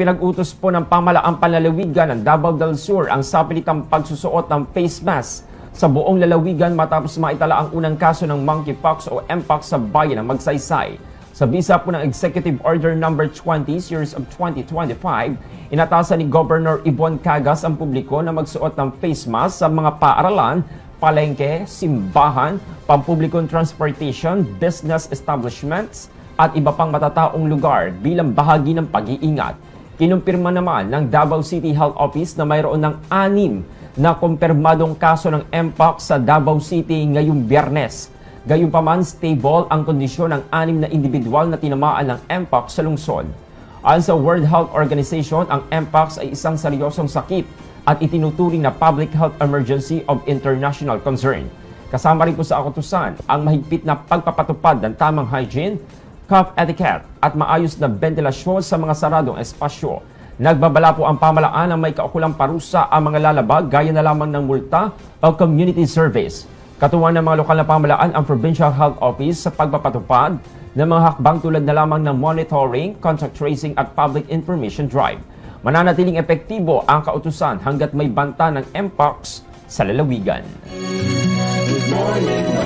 Ipinag-utos po ng pamahalaang panlalawigan ng Davao del Sur ang sapilitang pagsusuot ng face mask sa buong lalawigan matapos maitala ang unang kaso ng monkeypox o mpox sa bayan ng Magsaysay. Sa bisa po ng Executive Order No. 20 Series of 2025, inatasan ni Governor Ibon Cagas ang publiko na magsuot ng face mask sa mga paaralan, palengke, simbahan, pampublikong transportation, business establishments, at iba pang matataong lugar bilang bahagi ng pag-iingat. Kinumpirma naman ng Davao City Health Office na mayroon ng 6 na kumpirmadong kaso ng mpox sa Davao City ngayong Biyernes. Gayunpaman, stable ang kondisyon ng 6 na individual na tinamaan ng mpox sa lungsod. Ayon sa World Health Organization, ang mpox ay isang seryosong sakit at itinuturing na public health emergency of international concern. Kasama rin po sa kautusan ang mahigpit na pagpapatupad ng tamang hygiene, cough etiquette at maayos na ventilasyon sa mga saradong espasyo. Nagbabala po ang pamahalaan na may kaukulang parusa ang mga lalabag gaya na lamang ng multa o community service. Katuwang ng mga lokal na pamahalaan ang Provincial Health Office sa pagpapatupad ng mga hakbang tulad na lamang ng monitoring, contact tracing at public information drive. Mananatiling epektibo ang kautusan hanggat may banta ng mpox sa lalawigan. Good morning.